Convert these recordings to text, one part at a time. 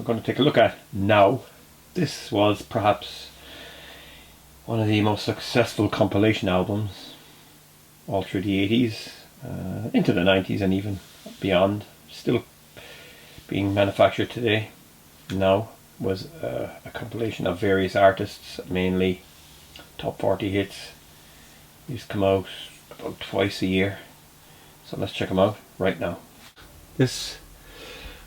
we're going to take a look at now. This was perhaps one of the most successful compilation albums all through the 80s, into the 90s and even beyond. Still being manufactured today. Now was a compilation of various artists, mainly top 40 hits. These come out about twice a year. So let's check them out right now. This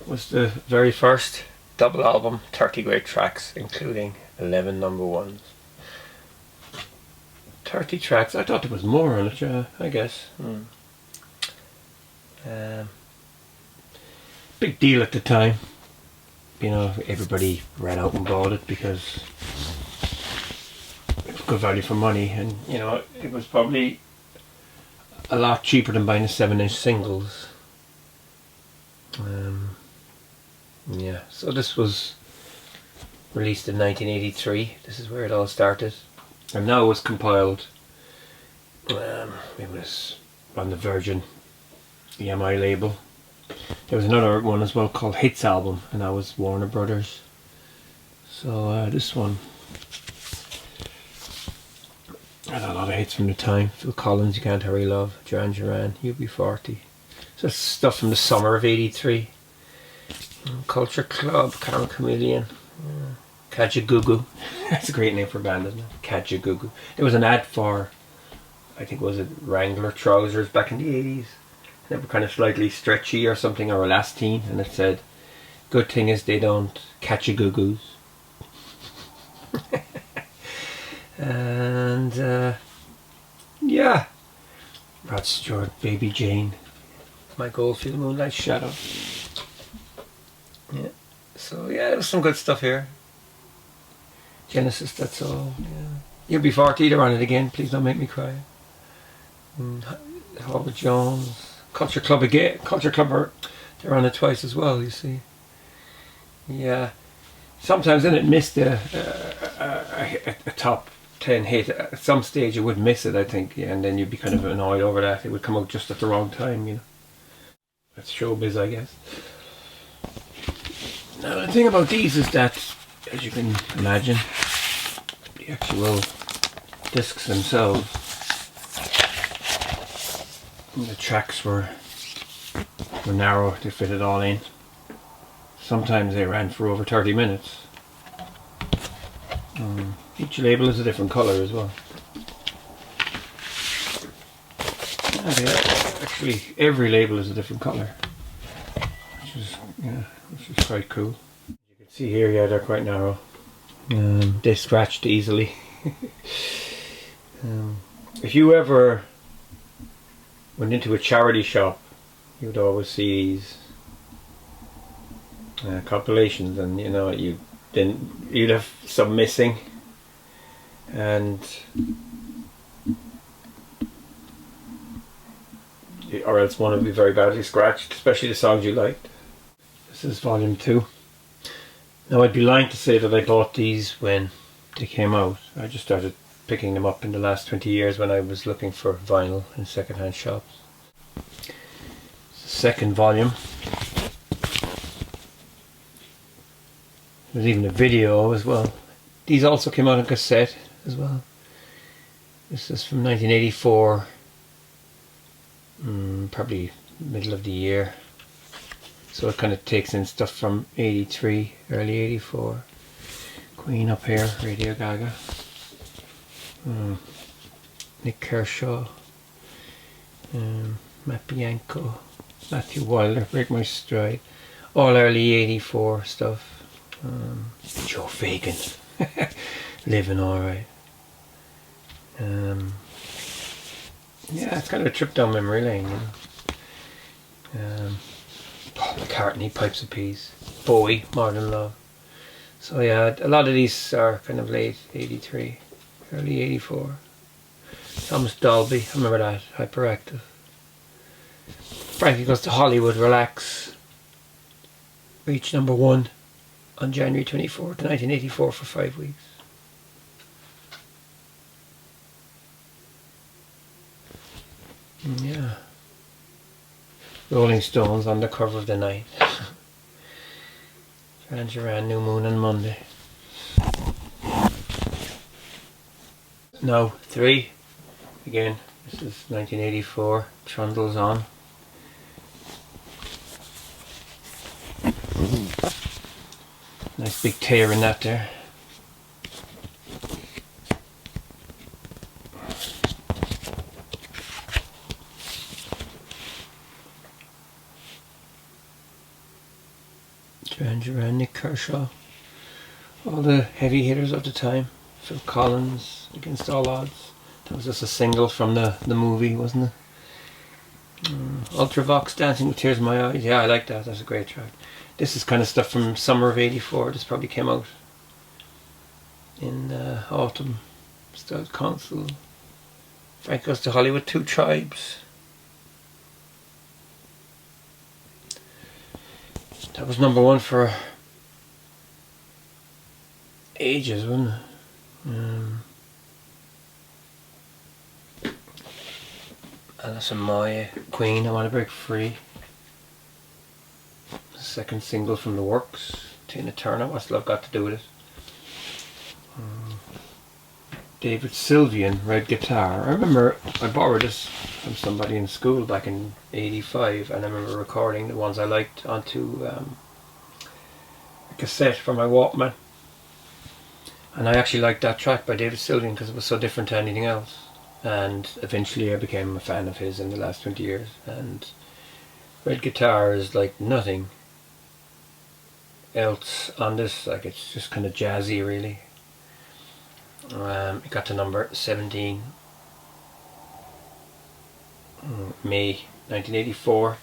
was the very first double album, 30 great tracks, including 11 number ones. 30 tracks, I thought there was more on it, I guess. Big deal at the time. You know, everybody ran out and bought it because it was good value for money, and you know, it was probably a lot cheaper than buying the 7-inch singles. Yeah, so this was released in 1983. This is where it all started, and now it was compiled. It was on the Virgin EMI label. There was another one as well called Hits Album, and that was Warner Brothers. So this one had a lot of hits from the time. Phil Collins, You Can't Hurry Love, Duran Duran, UB40. So that's stuff from the summer of '83. Culture Club, Carmen Chameleon, Kajagoogoo. That's a great name for a band, isn't it? Kajagoogoo. There was an ad for, I think, was it Wrangler trousers back in the 80s? They were kind of slightly stretchy or something, or elastine, and it said, "Good thing is they don't catch a goo-goos." And yeah, Rod Stewart, Baby Jane, Mike Oldfield, Moonlight Shadow. Yeah, so yeah, there was some good stuff here. Genesis, That's All. Yeah, UB40, they're on it again. Please don't make me cry. Howard Jones. Culture Club again. Culture Club they're on it twice as well, you see. Yeah. Sometimes then it missed a top 10 hit. At some stage it would miss it, I think, yeah, and then you'd be kind of annoyed over that. It would come out just at the wrong time, you know. That's showbiz, I guess. Now the thing about these is that, as you can imagine, the actual discs themselves, the tracks were narrow to fit it all in. Sometimes they ran for over 30 minutes. Each label is a different colour as well. Actually, every label is a different colour, which is quite cool. You can see here, yeah, they're quite narrow. They scratched easily. If you ever went into a charity shop, you would always see these compilations, and you know, you'd have some missing, and or else one would be very badly scratched, especially the songs you liked. This is volume 2. Now I'd be lying to say that I bought these when they came out. I just started picking them up in the last 20 years when I was looking for vinyl in second-hand shops. It's the second volume. There's even a video as well. These also came out on cassette as well. This is from 1984, probably middle of the year. So it kind of takes in stuff from 83, early 84. Queen up here, Radio Gaga. Nick Kershaw, Matt Bianco, Matthew Wilder, Break My Stride, all early 84 stuff. Joe Fagan, Living Alright. Yeah, it's kind of a trip down memory lane, you know. Paul McCartney, Pipes of Peace, Bowie, More Than Love. So yeah, a lot of these are kind of late 83, early 84. Thomas Dolby, I remember that, Hyperactive. Frankie Goes to Hollywood, Relax. Reached number 1 on January 24th, 1984 for 5 weeks. Yeah. Rolling Stones on the cover of the night. Duran Duran, New Moon on Monday. Now 3. Again, this is 1984. Trundle's On. Nice big tear in that there. Duran Duran, Nick Kershaw. All the heavy hitters of the time. Phil Collins, Against All Odds. That was just a single from the movie, wasn't it? Ultravox, Dancing with Tears in My Eyes. Yeah, I like that. That's a great track. This is kind of stuff from summer of '84. This probably came out in autumn. Style Council. Frank Goes to Hollywood, Two Tribes. That was number 1 for ages, wasn't it? Alison Moyet, Queen, I Want to Break Free. The second single from The Works. Tina Turner, What's Love Got to Do With It? David Sylvian, Red Guitar. I remember I borrowed this from somebody in school back in '85, and I remember recording the ones I liked onto a cassette for my Walkman. And I actually liked that track by David Sylvian because it was so different to anything else. And eventually I became a fan of his in the last 20 years. And Red Guitar is like nothing else on this. Like, it's just kind of jazzy, really. It got to number 17. May 1984.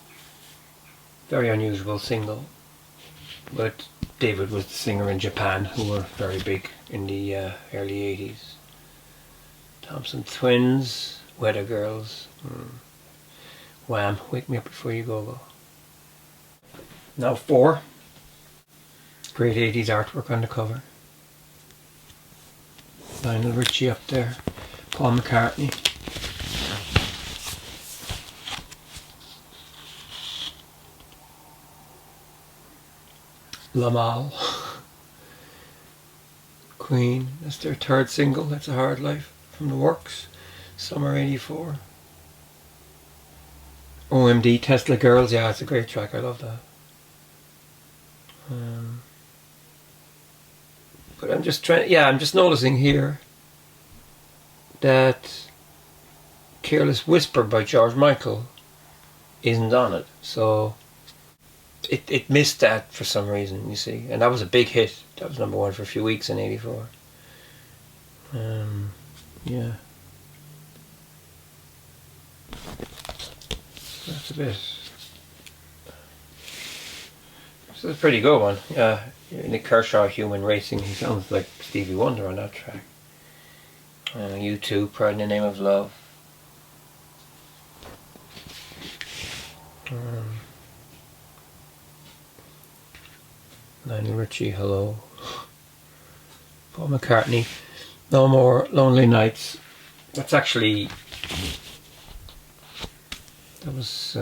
Very unusual single. But David was the singer in Japan, who were very big in the early 80s. Thompson Twins, Weather Girls. Wham, Wake Me Up Before You Go. Now 4. Great 80s artwork on the cover. Lionel Richie up there. Paul McCartney. Lamal. Queen. That's their 3rd single. That's a Hard Life from The Works. Summer '84. OMD, Tesla Girls. Yeah, it's a great track. I love that. But I'm just I'm just noticing here that Careless Whisper by George Michael isn't on it. So it missed that for some reason, you see. And that was a big hit. That was number 1 for a few weeks in '84. Yeah. That's a bit. So it's a pretty good one. Yeah. Nick Kershaw, Human Racing. He sounds like Stevie Wonder on that track. U2, Pride in the Name of Love. Lionel Richie, Hello. Paul McCartney, No More Lonely Nights. That's actually, that was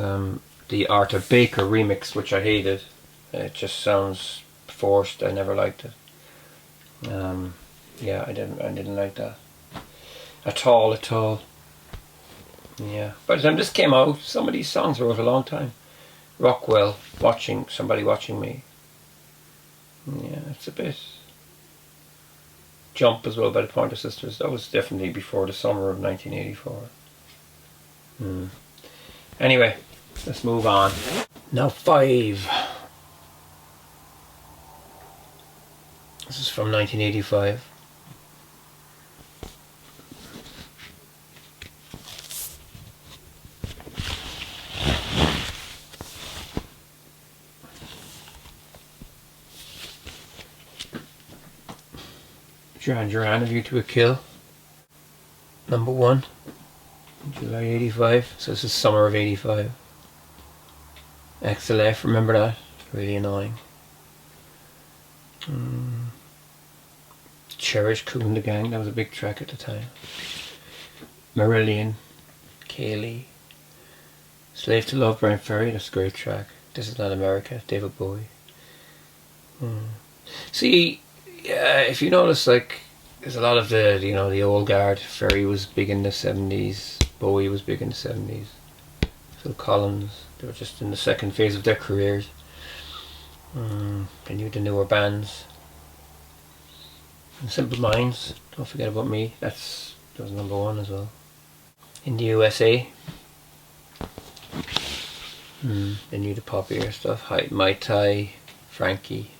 the Arthur Baker remix, which I hated. It just sounds forced. I never liked it. Yeah, I didn't like that at all. Yeah, by the time this came out, some of these songs wrote a long time. Rockwell, Somebody Watching Me. Yeah, it's a bit. Jump as well by the Pointer Sisters. That was definitely before the summer of 1984. Anyway, let's move on. Now 5. This is from 1985. Duran Duran, A View to a Kill. Number 1. July '85. So this is summer of '85. XLF, remember that? Really annoying. Cherish, Kool and the Gang, that was a big track at the time. Marillion, Kaylee. Slave to Love, Brian Ferry, that's a great track. This Is Not America, David Bowie. See, if you notice, like, there's a lot of the old guard. Ferry was big in the 70s. Bowie was big in the 70s. Phil Collins. They were just in the second phase of their careers. The newer bands. And Simple Minds. Don't forget about me. That was number one as well. In the USA. They knew the poppier stuff. Mai Tai, Frankie.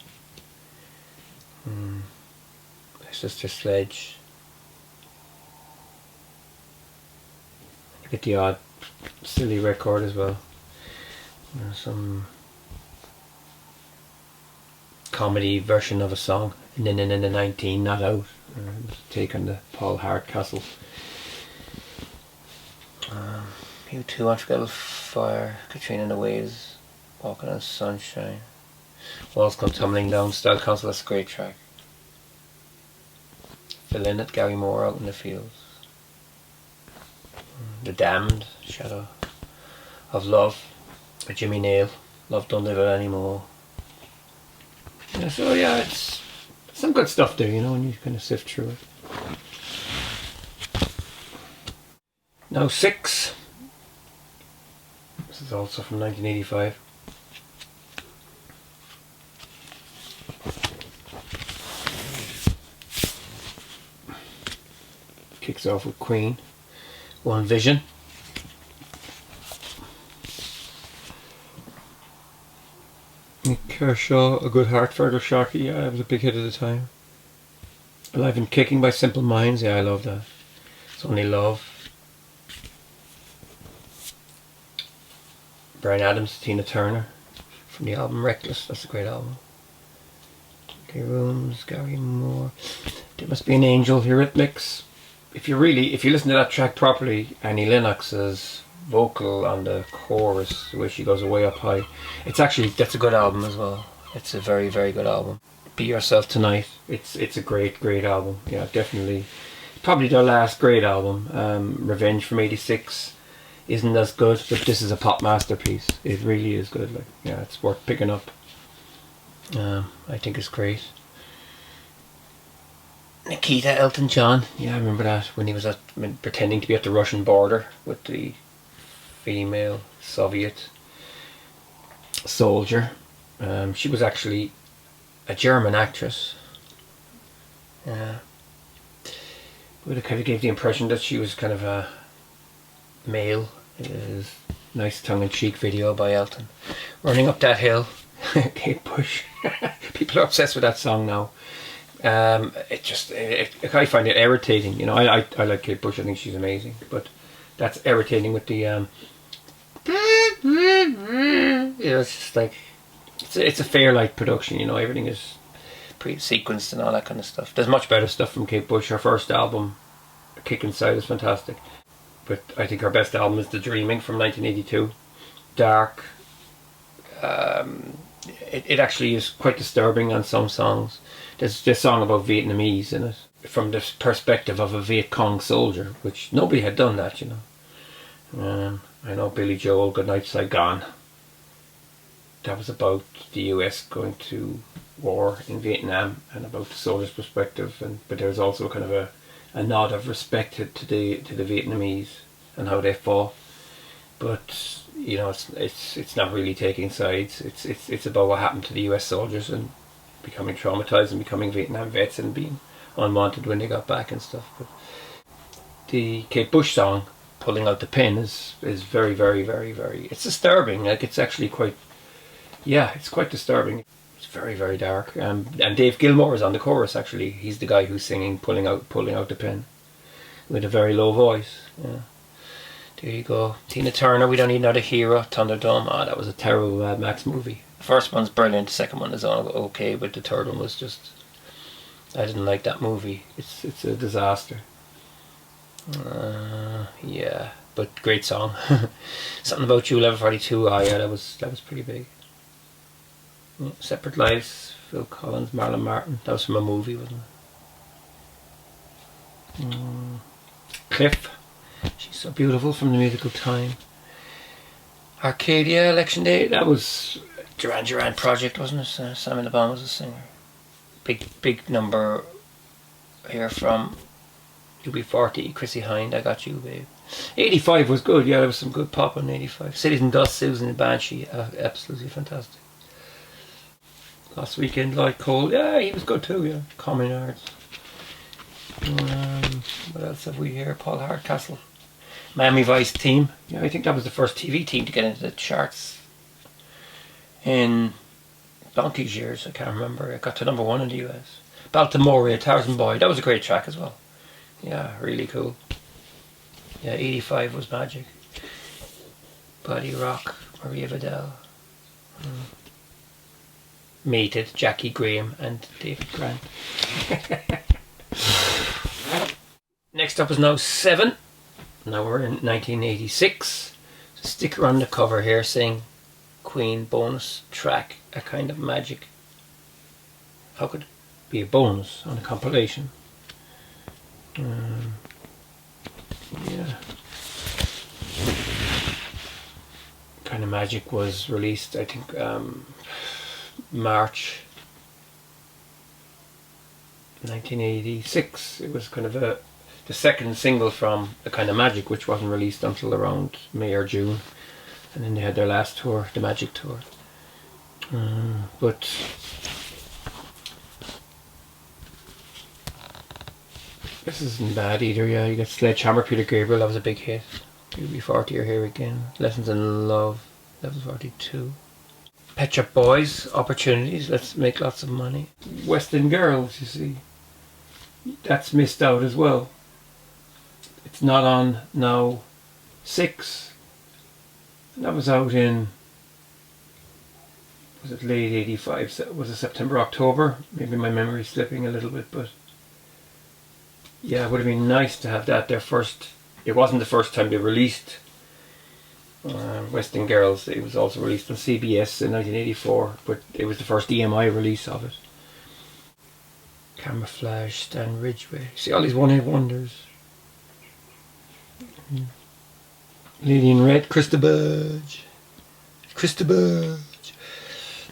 Sister Sledge. You get the odd silly record as well. Some comedy version of a song. And then in the 19, Not Out. Take on the Paul Hardcastle. U2, Unforgettable Fire, Katrina and the Waves, Walking on Sunshine, Walls Come Tumbling Down, Style Council, that's a great track. Phil Lynott, Gary Moore, Out in the Fields. The Damned, Shadow of Love, by Jimmy Nail, Love Don't Live It Anymore. Yeah, so yeah, it's some good stuff there, and you kind of sift through it. Now 6. This is also from 1985. Kicks off with Queen. One Vision. Nick Kershaw, A Good Heart, Fergal Sharkey. Yeah, it was a big hit at the time. Alive and Kicking by Simple Minds. Yeah, I love that. It's Only Love. Bryan Adams, Tina Turner, from the album Reckless. That's a great album. Okay, Rooms, Gary Moore. There Must Be an Angel, Eurythmics. If you listen to that track properly, Annie Lennox's vocal on the chorus, the way she goes way up high, that's a good album as well. It's a very, very good album. Be Yourself Tonight. It's a great, great album. Yeah, definitely. Probably their last great album. Revenge from '86. Isn't as good, but this is a pop masterpiece. It really is good. It's worth picking up. I think it's great. Nikita, Elton John. Yeah, I remember that when he was pretending to be at the Russian border with the female Soviet soldier. She was actually a German actress. But it kind of gave the impression that she was kind of a male. It is a nice tongue-in-cheek video by Elton. Running Up That Hill. Kate Bush. People are obsessed with that song now. I find it irritating. I like Kate Bush. I think she's amazing. But that's irritating with the it's just like it's a Fairlight production. Everything is pre-sequenced and all that kind of stuff. There's much better stuff from Kate Bush. Her first album, Kick Inside, is fantastic. But I think her best album is The Dreaming from 1982. Dark. It actually is quite disturbing on some songs. There's this song about Vietnamese in it, from the perspective of a Viet Cong soldier, which nobody had done that, I know Billy Joel, Goodnight Saigon. That was about the US going to war in Vietnam and about the soldier's perspective, but there's also kind of a nod of respect to the Vietnamese and how they fought. But it's not really taking sides. It's about what happened to the US soldiers and becoming traumatized and becoming Vietnam vets and being unwanted when they got back and stuff. But the Kate Bush song, Pulling Out the Pin, is very, very, very, very, it's disturbing. It's actually quite, it's quite disturbing. It's very, very dark. And Dave Gilmour is on the chorus, actually. He's the guy who's singing Pulling Out the Pin with a very low voice. Yeah. There you go. Tina Turner, We Don't Need Another Hero, Thunderdome. That was a terrible Mad Max movie. The first one's brilliant, the second one is okay, but the third one was just, I didn't like that movie. It's a disaster. But great song. Something About You, Level 42. That was pretty big. Yeah, Separate Lives, Phil Collins, Marlon Martin. That was from a movie, wasn't it? Cliff, She's So Beautiful, from the musical Time. Arcadia, Election Day. That was Duran Duran Project, wasn't it? Simon Le Bon was a singer. Big number here from UB40, Chrissie Hynde, I Got You, Babe. 85 was good, yeah, there was some good pop in 85. Cities and Dust, Susan and Banshee, absolutely fantastic. Last Weekend, Lloyd Cole, yeah, he was good too, yeah. Common Arts. What else have we here? Paul Hardcastle. Miami Vice team. Yeah, I think that was the first TV team to get into the charts in donkey's years. I can't remember. It got to #1 in the US. Baltimore, Tarzan Boy. That was a great track as well. Yeah, really cool. Yeah, 85 was magic. Body Rock, Maria Vidal. Mated, Jackie Graham and David Grant. Next up is now 7. Now we're in 1986. Sticker on the cover here saying Queen bonus track, A Kind of Magic. How could it be a bonus on a compilation? Yeah. Kind of Magic was released, I think, March 1986. It was kind of the second single from A Kind of Magic, which wasn't released until around May or June, and then they had their last tour, the Magic Tour. But this isn't bad either. Yeah, you got Sledgehammer, Peter Gabriel, that was a big hit. UB40 are here again. Lessons in Love, level 42. Pet Shop Boys, Opportunities, Let's Make Lots of Money. West End Girls, you see, that's missed out as well. It's not on now 6. That was out in, was it late 85? Was it September, October? Maybe my memory's slipping a little bit, but yeah, it would have been nice to have that their first. It wasn't the first time they released West End Girls. It was also released on CBS in 1984, but it was the first EMI release of it. Camouflage, Stan Ridgway. See all these one-hit wonders. Lady in Red, Krista Budge.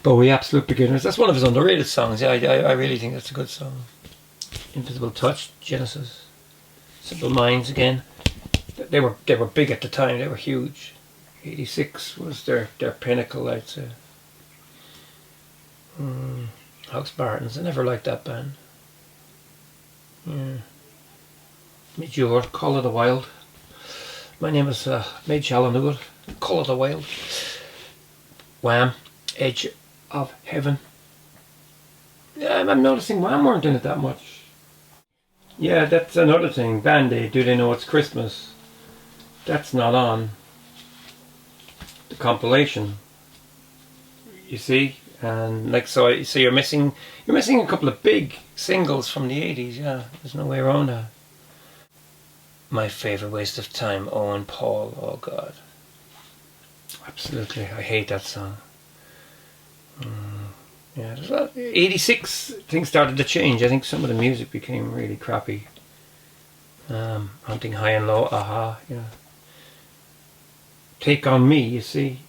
Bowie, Absolute Beginners. That's one of his underrated songs. Yeah, I really think that's a good song. Invisible Touch, Genesis. Simple Minds again. They were big at the time. They were huge. 86 was their pinnacle, I'd say. House Bartons. I never liked that band. Yeah. Midure, Call of the Wild. My name is Midge Allen. Call of the Wild. Wham, Edge of Heaven. Yeah, I'm noticing Wham weren't in it that much. Yeah, that's another thing. Band-Aid, Do They Know It's Christmas? That's not on the compilation. You see, and like so you're missing a couple of big singles from the 80s. Yeah, there's no way around that. My favourite Waste of Time, Owen Paul. Oh God, absolutely, I hate that song. Yeah, 86 things started to change. I think some of the music became really crappy. Hunting High and Low, Aha, yeah. Take On Me, you see,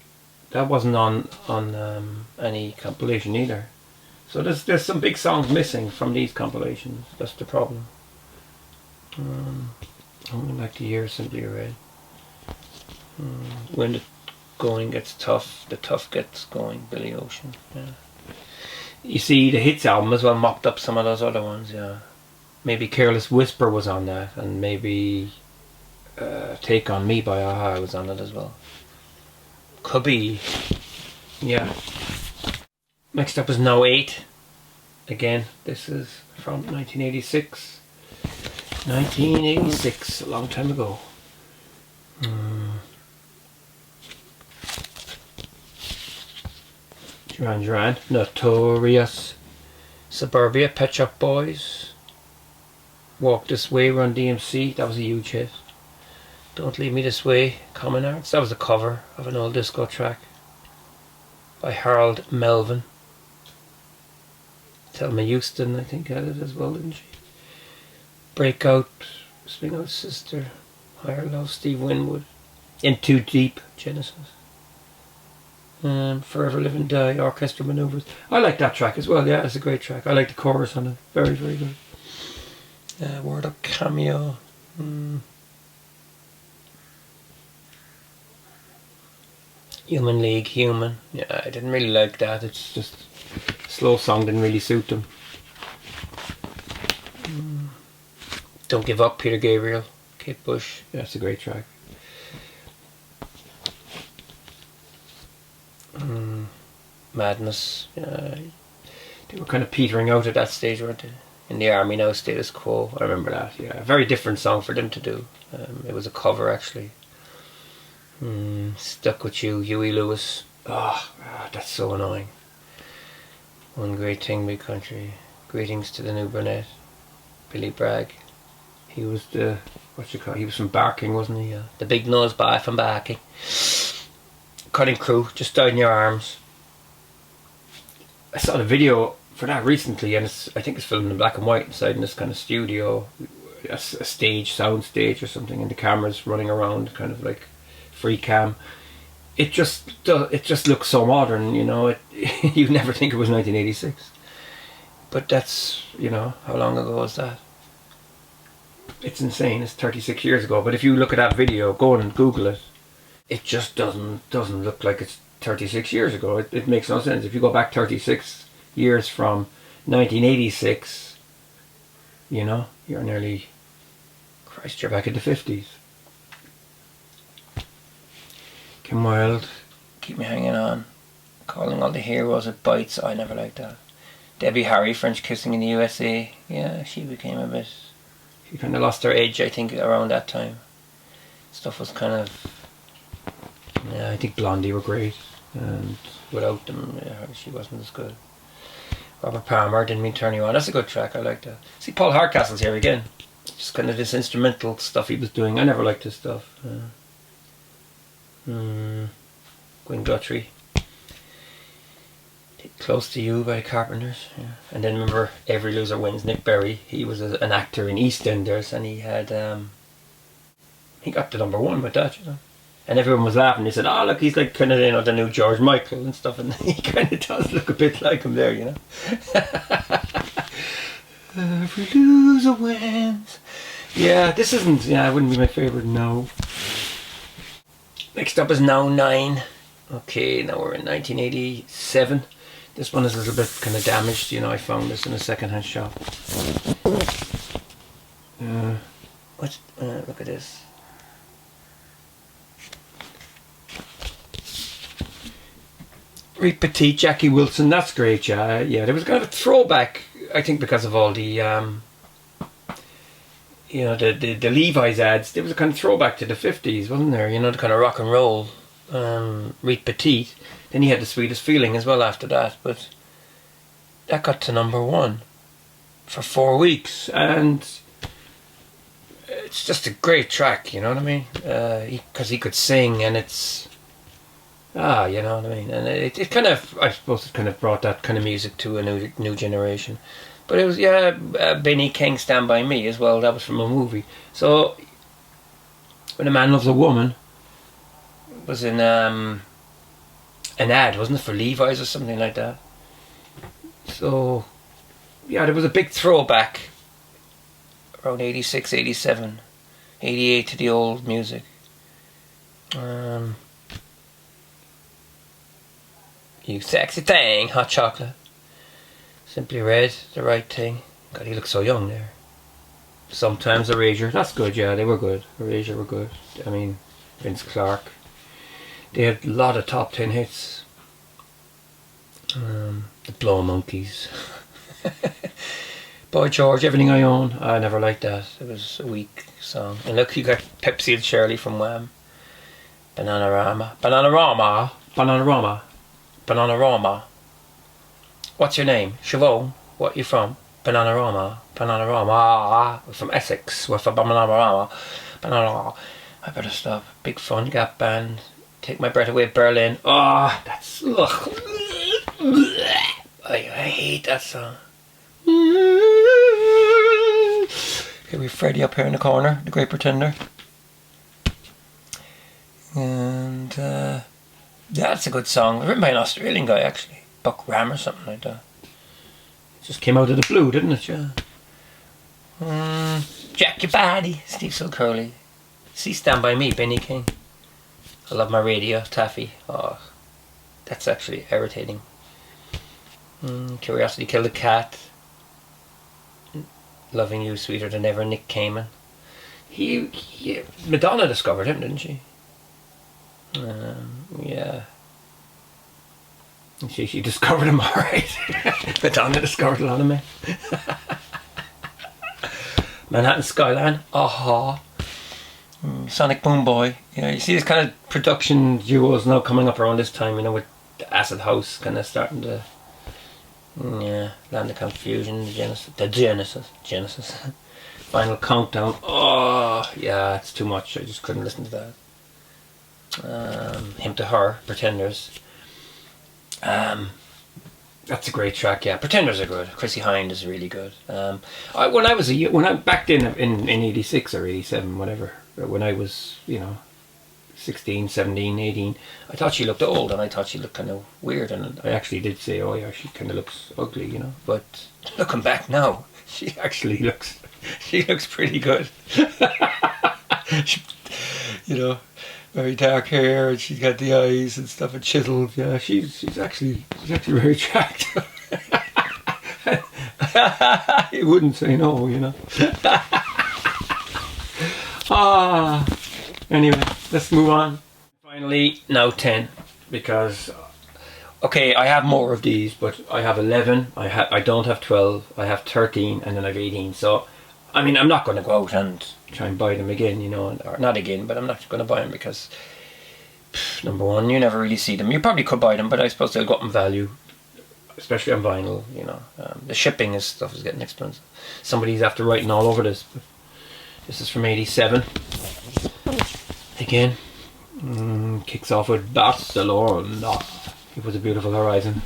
that wasn't on any compilation either. So there's some big songs missing from these compilations. That's the problem. Only Like the Year, Simply Red. When the going gets tough, the tough gets going, Billy Ocean. Yeah. You see, the Hits album as well mopped up some of those other ones. Yeah, maybe Careless Whisper was on that, and maybe Take On Me by Aha was on it as well. Could be. Yeah. Next up is Now 8. Again, this is from 1986. 1986, a long time ago. Duran Duran, Notorious, Suburbia, Pet Shop Boys, Walk This Way, Run DMC, that was a huge hit. Don't Leave Me This Way, Common Arts, that was a cover of an old disco track by Harold Melvin. Thelma Houston, I think, had it as well, didn't she? Breakout, Swing Out Sister, Higher Love, Steve Winwood. In Too Deep, Genesis. Forever Live and Die, Orchestra Maneuvers. I like that track as well, yeah, it's a great track. I like the chorus on it, very, very good. Word Up Cameo. Human League, Human. Yeah, I didn't really like that. It's just slow song didn't really suit them. Don't Give Up, Peter Gabriel, Kate Bush. Yeah, it's a great track. Madness. They were kind of petering out at that stage, weren't they? In the Army Now, Status Quo. I remember that. Yeah, a very different song for them to do. It was a cover actually. Stuck With You, Huey Lewis. That's so annoying. One Great Thing, Big Country. Greetings to the New Brunette. Billy Bragg. He was the, he was from Barking, wasn't he? The big nose boy from Barking. Cutting Crew, Just Died in Your Arms. I saw the video for that recently, and I think it's filmed in black and white inside in this kind of studio, a stage, sound stage or something, and the camera's running around, kind of like free cam. It just looks so modern, you know. You'd never think it was 1986, but that's, you know, how long ago was that? It's insane. It's 36 years ago. But if you look at that video, go on and Google it. It just doesn't look like it's 36 years ago. It makes no sense. If you go back 36 years from 1986, you know, you're nearly, Christ, you're back in the 50s. Kim Wilde, Keep Me Hanging On. Calling All the Heroes, It Bites. I never liked that. Debbie Harry, French Kissing in the USA. Yeah, she became a bit, she kind of lost her edge, I think, around that time. Stuff was kind of, yeah, I think Blondie were great, and without them, yeah, she wasn't as good. Robert Palmer, Didn't Mean to Turn You On. That's a good track, I like that. See, Paul Hardcastle's here again. Just kind of this instrumental stuff he was doing. I never liked his stuff. Gwen Guthrie. Close to You by Carpenters. Yeah. And then remember Every Loser Wins, Nick Berry. He was an actor in EastEnders, and he had he got to #1 with that, you know. And everyone was laughing. They said, "Oh, look, he's like kind of, you know, the new George Michael and stuff," and he kind of does look a bit like him there, you know. Every loser wins. Yeah, this isn't. Yeah, it wouldn't be my favorite. No. Next up is Now 9. Okay, now we're in 1987. This one is a little bit kind of damaged. You know, I found this in a second-hand shop. Look at this. Reed Petit, Jackie Wilson, that's great, yeah. Yeah, there was kind of a throwback, I think, because of all the, you know, the Levi's ads. There was a kind of throwback to the 50s, wasn't there? You know, the kind of rock and roll. Reed Petit. Then he had The Sweetest Feeling as well after that, but that got to #1 for 4 weeks, and it's just a great track, you know what I mean? Because he could sing, and it's, you know what I mean? And it kind of, I suppose it kind of brought that kind of music to a new generation. But it was, yeah, Benny King, Stand By Me as well, that was from a movie. So, When a Man Loves a Woman was in an ad, wasn't it, for Levi's or something like that? So, yeah, there was a big throwback around 86, 87, 88 to the old music. You Sexy Thing, Hot Chocolate. Simply Red, The Right Thing. God, he looks so young there. Sometimes Erasure, that's good, yeah, they were good. Erasure were good. I mean, Vince Clarke. They had a lot of top 10 hits. The Blow Monkeys. Boy George, Everything I Own. I never liked that. It was a weak song. And look, you got Pepsi and Shirley from Wham. Bananarama. Bananarama. Bananarama. Bananarama. What's your name? Siobhan. What you from? Bananarama. Bananarama. We're from Essex. We're from Bananarama. Bananarama. I better stop. Big Fun, Gap Band. Take My Breath Away, Berlin. That's... Ugh. I hate that song. Okay, we have Freddie up here in the corner, The Great Pretender. And That's a good song. Written by an Australian guy, actually. Buck Ram or something like that. It just came out of the blue, didn't it? Yeah. Jack Your Body, Steve Silcurley. See Stand By Me, Benny King. I Love My Radio, Taffy. Oh, that's actually irritating. Curiosity Killed a Cat. Loving You Sweeter Than Ever, Nick Cayman. Madonna discovered him, didn't she? Yeah. She discovered him, alright. Madonna discovered a lot of men. Manhattan Skyline, Aha. Sonic Boom Boy. Yeah, you see this kind of production duos now coming up around this time, you know, with the Acid House kind of starting to, Land of Confusion, Genesis. Final Countdown. Oh, yeah, it's too much. I just couldn't listen to that. Him to Her, Pretenders. That's a great track. Yeah, Pretenders are good. Chrissy Hind is really good. Back then in '86 or '87, whatever, when I was 16, 17, 18, I thought she looked old and I thought she looked kind of weird, and I actually did say, oh yeah, she kind of looks ugly, But looking back now, she actually looks pretty good. Very dark hair, and she's got the eyes and stuff and chiseled. Yeah, she's actually very attractive. You wouldn't say no, Anyway, let's move on. Finally, now 10, because okay, I have more of these, but I have 11. I don't have 12. I have 13, and then I have 18. So, I mean, I'm not going to go out and try and buy them again, or not again, but I'm not going to buy them because, number one, you never really see them. You probably could buy them, but I suppose they'll go up in value, especially on vinyl. The shipping stuff is getting expensive. Somebody's after writing all over this. But this is from '87. Again, kicks off with Barcelona. It Was a Beautiful Horizon.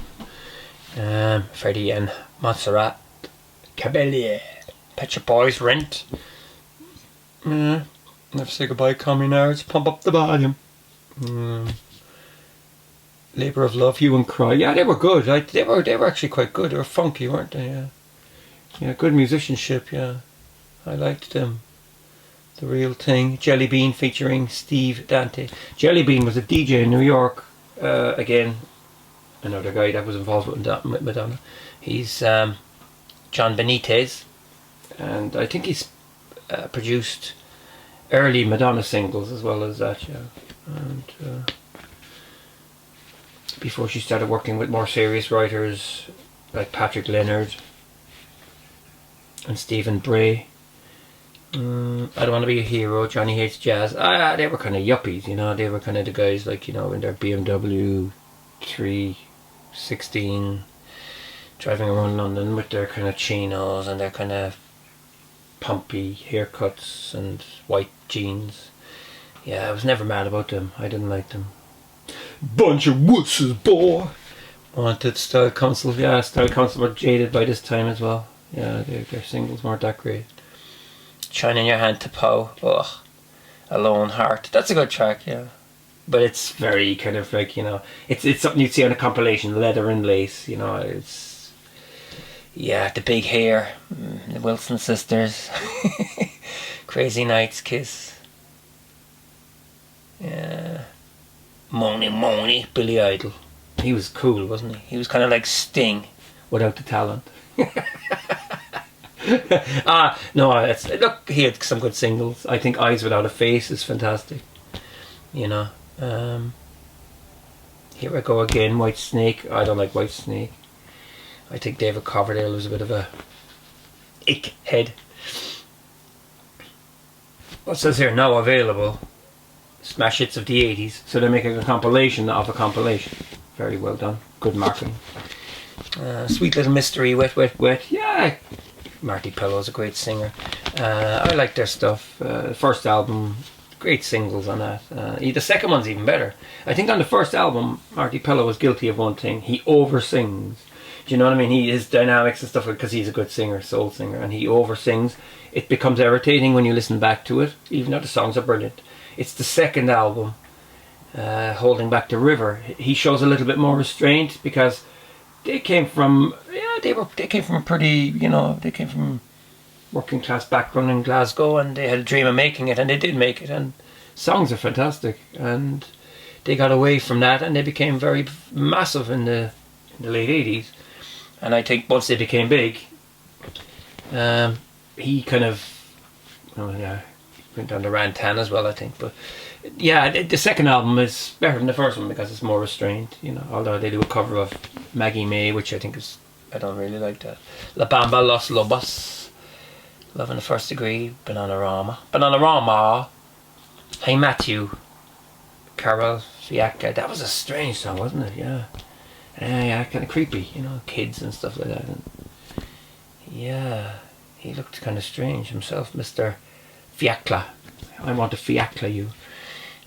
Freddie and Montserrat Caballé. Pet Shop Boys, Rent. Never Say Goodbye, Communards, Pump Up the Volume. Labour of Love, Hue and Cry. Yeah, they were good. They were actually quite good. They were funky, weren't they? Yeah, good musicianship. Yeah, I liked them. The Real Thing. Jelly Bean featuring Steve Dante. Jelly Bean was a DJ in New York. Again, another guy that was involved with Madonna. He's John Benitez, and I think he's produced early Madonna singles as well as that. Yeah, and before she started working with more serious writers like Patrick Leonard and Stephen Bray. I Don't Want to Be a Hero, Johnny Hates Jazz. They were kind of yuppies, They were kind of the guys like, in their BMW 316, driving around London with their kind of chinos and their kind of pumpy haircuts and white jeans. Yeah, I was never mad about them. I didn't like them. Bunch of wusses, boy. Wanted, Style Council. Yeah, Style Council were jaded by this time as well. Yeah, their singles weren't that great. Shine in Your Hand to Poe. Ugh. Alone Heart. That's a good track, yeah. But it's very kind of like, it's something you'd see on a compilation, Leather and Lace, it's... Yeah, the big hair. The Wilson Sisters. Crazy Nights Kiss. Yeah. Money, Billy Idol. He was cool, wasn't he? He was kind of like Sting without the talent. Look, he had some good singles. I think Eyes Without a Face is fantastic. Here I Go Again, White Snake. I don't like White Snake. I think David Coverdale was a bit of a ick head. What says here? Now available. Smash hits of the 80s. So they're making a compilation of a compilation. Very well done. Good marketing. Sweet Little Mystery, Wet, Wet, Wet. Yeah. Marty Pellow's a great singer. I like their stuff. First album, great singles on that. The second one's even better. I think on the first album, Marty Pellow was guilty of one thing. He over-sings. Do you know what I mean? His dynamics and stuff, because he's a good singer, soul singer, and he over-sings. It becomes irritating when you listen back to it, even though the songs are brilliant. It's the second album Holding Back the River. He shows a little bit more restraint because they came from they came from a pretty, they came from working class background in Glasgow, and they had a dream of making it, and they did make it, and songs are fantastic, and they got away from that and they became very massive in the late 80s. And I think once they became big, he kind of went on to Rantan as well, I think. But yeah, the second album is better than the first one because it's more restrained, although they do a cover of Maggie May, which I think is, I don't really like that. La Bamba Los Lobos, Love in the First Degree, Bananarama, Hey Matthew, Carol Fiacca. That was a strange song, wasn't it? Yeah. Yeah, kind of creepy, kids and stuff like that. And yeah, he looked kind of strange himself, Mr. Fiacla. I want to Fiacla you.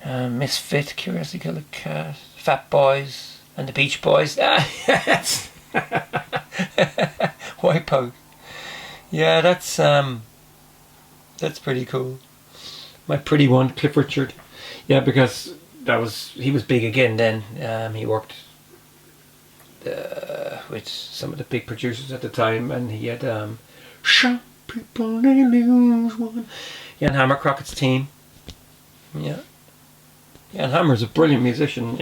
Misfit, Curiosity Killer Cat, Fat Boys, and the Beach Boys. Yes. Wipeout. Yeah, that's pretty cool. My pretty one, Cliff Richard. Yeah, because he was big again then. He worked with some of the big producers at the time, and he had Some People They Lose One. Jan Hammer, Crockett's Team. Yeah. Jan Hammer's a brilliant musician.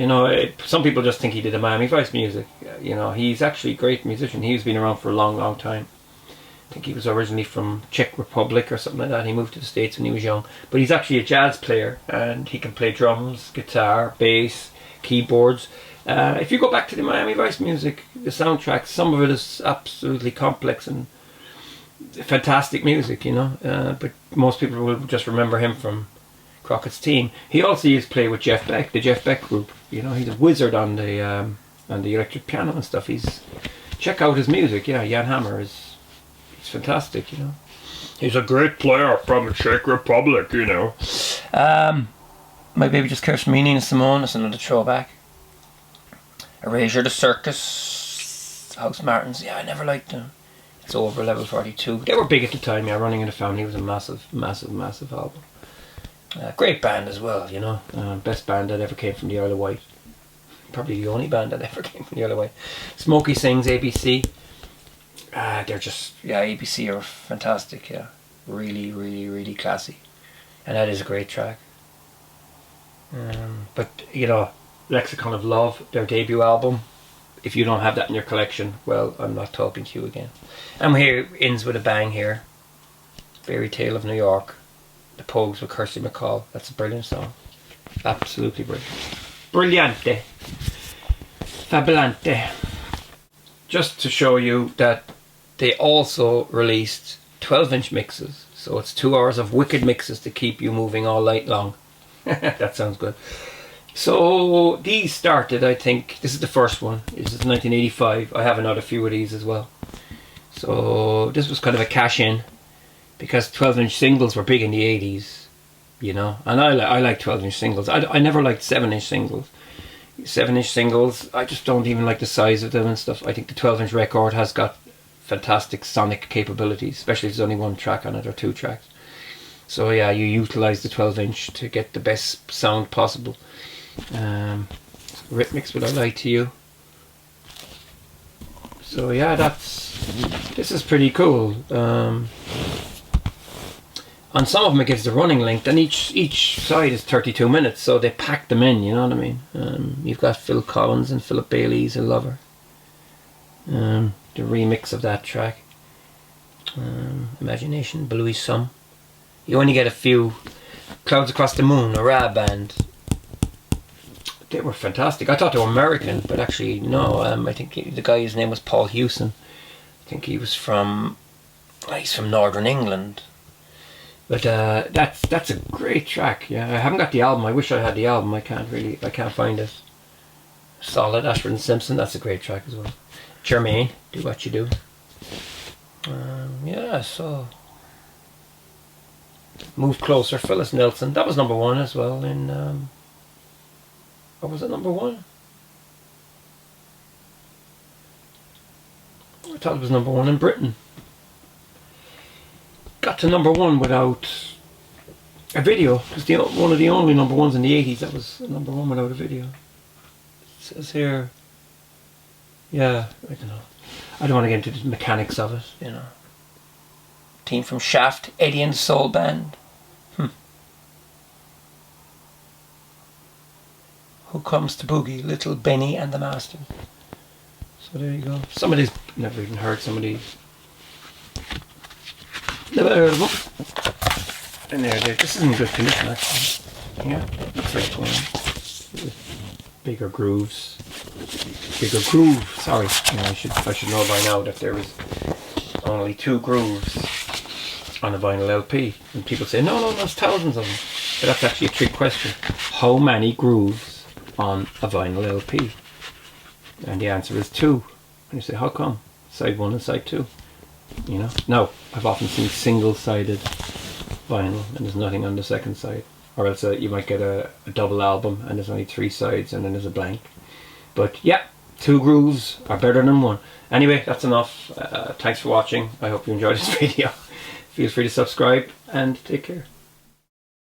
Some people just think he did the Miami Vice music. He's actually a great musician. He's been around for a long, long time. I think he was originally from Czech Republic or something like that. He moved to the States when he was young. But he's actually a jazz player, and he can play drums, guitar, bass, keyboards. If you go back to the Miami Vice music, the soundtrack, some of it is absolutely complex and fantastic music, but most people will just remember him from Crockett's Team. He also used to play with Jeff Beck, the Jeff Beck group. He's a wizard on the electric piano and stuff. Check out his music. Yeah, Jan Hammer he's fantastic. He's a great player from the Czech Republic. My Baby Just Cares for Me, Nina Simone. That's another throwback. Erasure, The Circus, House Martins. Yeah, I never liked them. It's Over, Level 42. They were big at the time. Yeah, Running in the Family was a massive, massive, massive album. Great band as well, best band that ever came from the Isle of Wight. Probably the only band that ever came from the Isle of Wight. Smokey Sings, ABC. They're just, ABC are fantastic, yeah. Really, really, really classy. And that is a great track. But, Lexicon of Love, their debut album, if you don't have that in your collection, well, I'm not talking to you again. And here ends with a bang here. Fairy Tale of New York, The Pogues with Kirsty MacColl. That's a brilliant song. Absolutely brilliant. Brillante. Fabulante. Just to show you that they also released 12-inch mixes. So it's 2 hours of wicked mixes to keep you moving all night long. That sounds good. So these started, I think, this is the first one. This is 1985. I have another few of these as well. So this was kind of a cash in because 12-inch singles were big in the 80s, and I like 12-inch singles. I never liked 7-inch singles. 7-inch singles, I just don't even like the size of them and stuff. I think the 12-inch record has got fantastic sonic capabilities, especially if there's only one track on it or 2 tracks. So yeah, you utilise the 12-inch to get the best sound possible. Rhythmics, Will I Lie to You? So yeah, this is pretty cool. On some of them it gives the running length, and each side is 32 minutes, so they pack them in, you know what I mean? You've got Phil Collins and Philip Bailey's A Lover. The remix of that track. Imagination, Bluey Sum. You only get a few. Clouds Across the Moon, a rap band. They were fantastic. I thought they were American, but actually no. I think the guy's name was Paul Hewson. I think he was from. He's from Northern England. But that's a great track. Yeah, I haven't got the album. I wish I had the album. I can't find it. Solid, Ashford and Simpson. That's a great track as well. Jermaine, Do What You Do. Yeah, so. Move Closer, Phyllis Nelson. That was number 1 as well in. Or was it number 1? I thought it was number 1 in Britain. Got to number 1 without a video. It was one of the only number ones in the 80s that was number one without a video. It says here, yeah, I don't know. I don't want to get into the mechanics of it, you know. Team from Shaft, Eddie and the Soul Band. Who Comes to Boogie? Little Benny and the Masters. So there you go. Some of these, never even heard some of these. Never heard of them. And there it is. This is in good condition actually. Yeah, looks very clean. Bigger grooves. Bigger groove. Sorry, you know, I should know by now that there is only 2 grooves on a vinyl LP. And people say, no, there's thousands of them. But that's actually a trick question. How many grooves on a vinyl LP? And the answer is 2. And you say, how come? Side 1 and side 2. You know? No, I've often seen single-sided vinyl and there's nothing on the second side. Or else you might get a double album and there's only 3 sides and then there's a blank. But yeah, 2 grooves are better than 1. Anyway, that's enough. Thanks for watching. I hope you enjoyed this video. Feel free to subscribe and take care.